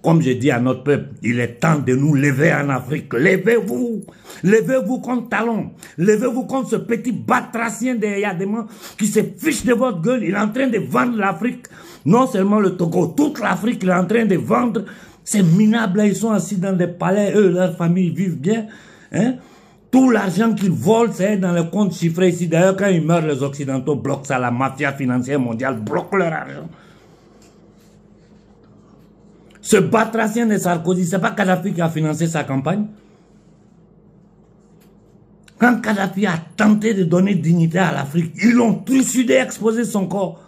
Comme je dis à notre peuple, il est temps de nous lever en Afrique. Levez-vous. Levez-vous contre Talon. Levez-vous contre ce petit batracien de Yadema qui se fiche de votre gueule. Il est en train de vendre l'Afrique. Non seulement le Togo, toute l'Afrique, il est en train de vendre. Ces minables, là, ils sont assis dans des palais. Eux, leurs familles vivent bien. Hein? Tout l'argent qu'ils volent, c'est dans le compte chiffré ici. D'ailleurs, quand ils meurent, les Occidentaux bloquent ça. La mafia financière mondiale bloque leur argent. Ce batracien de Sarkozy, c'est pas Kadhafi qui a financé sa campagne? Quand Kadhafi a tenté de donner dignité à l'Afrique, ils l'ont trucidé, exposé son corps.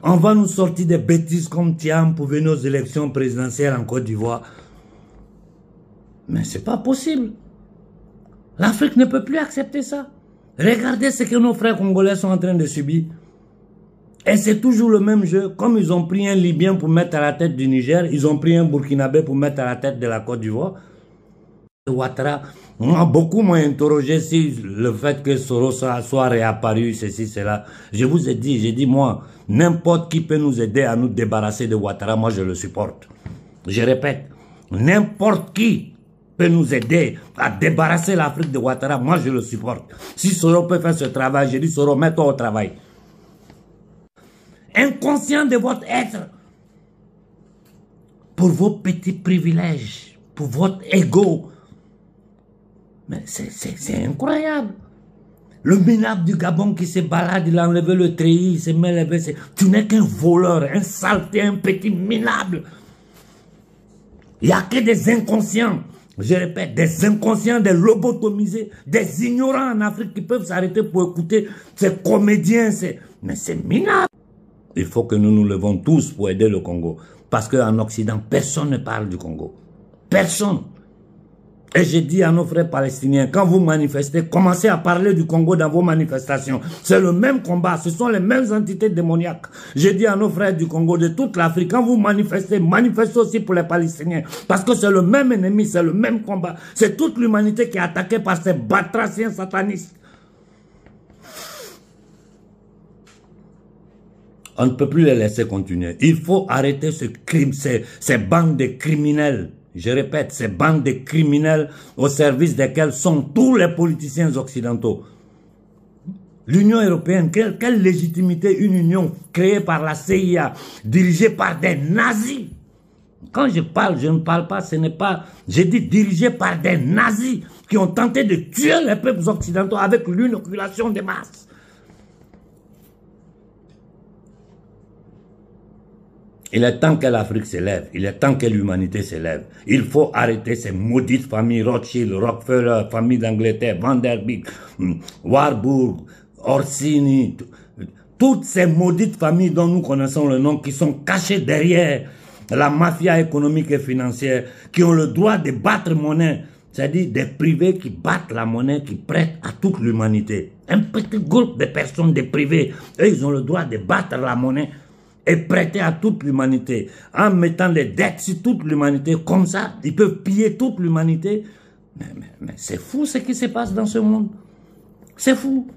On va nous sortir des bêtises comme Thiam pour venir aux élections présidentielles en Côte d'Ivoire. Mais c'est pas possible. L'Afrique ne peut plus accepter ça. Regardez ce que nos frères congolais sont en train de subir. Et c'est toujours le même jeu. Comme ils ont pris un Libyen pour mettre à la tête du Niger, ils ont pris un Burkinabé pour mettre à la tête de la Côte d'Ivoire. Ouattara, beaucoup m'ont interrogé si le fait que Soros soit réapparu, ceci, cela. Je vous ai dit, j'ai dit moi, n'importe qui peut nous aider à nous débarrasser de Ouattara, moi je le supporte. Je répète, n'importe qui peut nous aider à débarrasser l'Afrique de Ouattara, moi je le supporte. Si Soros peut faire ce travail, j'ai dit Soros, mets-toi au travail. Inconscient de votre être, pour vos petits privilèges, pour votre ego. Mais c'est incroyable. Le minable du Gabon qui se balade, il a enlevé le treillis, il se met levé. Tu n'es qu'un voleur, un saleté, un petit minable. Il n'y a que des inconscients. Je répète, des inconscients, des lobotomisés, des ignorants en Afrique qui peuvent s'arrêter pour écouter ces comédiens. Mais c'est minable. Il faut que nous nous levons tous pour aider le Congo. Parce qu'en Occident, personne ne parle du Congo. Personne. Et j'ai dit à nos frères palestiniens, quand vous manifestez, commencez à parler du Congo dans vos manifestations. C'est le même combat, ce sont les mêmes entités démoniaques. J'ai dit à nos frères du Congo, de toute l'Afrique, quand vous manifestez, manifestez aussi pour les Palestiniens. Parce que c'est le même ennemi, c'est le même combat. C'est toute l'humanité qui est attaquée par ces batraciens satanistes. On ne peut plus les laisser continuer. Il faut arrêter ce crime, ces bandes de criminels. Je répète, ces bandes de criminels au service desquels sont tous les politiciens occidentaux. L'Union européenne, quelle légitimité une union créée par la CIA, dirigée par des nazis? Quand je parle, je ne parle pas, ce n'est pas... J'ai dit dirigée par des nazis qui ont tenté de tuer les peuples occidentaux avec l'inoculation des masses. Il est temps que l'Afrique s'élève, il est temps que l'humanité s'élève. Il faut arrêter ces maudites familles, Rothschild, Rockefeller, famille d'Angleterre, Vanderbilt, Warburg, Orsini, toutes ces maudites familles dont nous connaissons le nom, qui sont cachées derrière la mafia économique et financière, qui ont le droit de battre monnaie, c'est-à-dire des privés qui battent la monnaie, qui prêtent à toute l'humanité. Un petit groupe de personnes, des privés, eux, ils ont le droit de battre la monnaie et prêter à toute l'humanité, en mettant des dettes sur toute l'humanité, comme ça, ils peuvent piller toute l'humanité. Mais c'est fou ce qui se passe dans ce monde. C'est fou.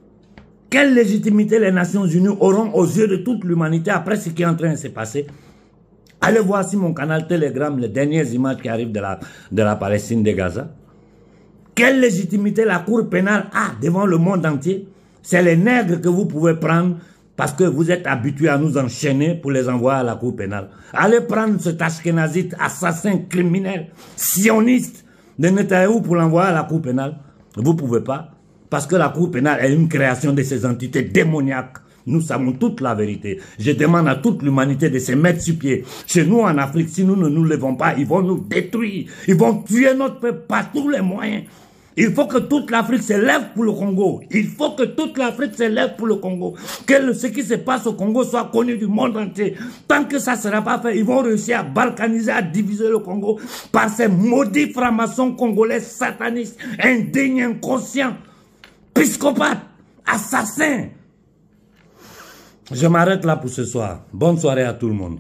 Quelle légitimité les Nations Unies auront aux yeux de toute l'humanité après ce qui est en train de se passer? Allez voir sur mon canal Telegram les dernières images qui arrivent de la Palestine, de Gaza. Quelle légitimité la Cour pénale a devant le monde entier? C'est les nègres que vous pouvez prendre parce que vous êtes habitués à nous enchaîner pour les envoyer à la Cour pénale. Allez prendre cet ashkénazite, assassin, criminel, sioniste de Netanyahou pour l'envoyer à la Cour pénale. Vous ne pouvez pas. Parce que la Cour pénale est une création de ces entités démoniaques. Nous savons toute la vérité. Je demande à toute l'humanité de se mettre sur pied. Chez nous en Afrique, si nous ne nous levons pas, ils vont nous détruire. Ils vont tuer notre peuple par tous les moyens. Il faut que toute l'Afrique se lève pour le Congo. Il faut que toute l'Afrique se lève pour le Congo. Que ce qui se passe au Congo soit connu du monde entier. Tant que ça ne sera pas fait, ils vont réussir à balkaniser, à diviser le Congo par ces maudits francs-maçons congolais satanistes, indignes, inconscients, psychopathes, assassins. Je m'arrête là pour ce soir. Bonne soirée à tout le monde.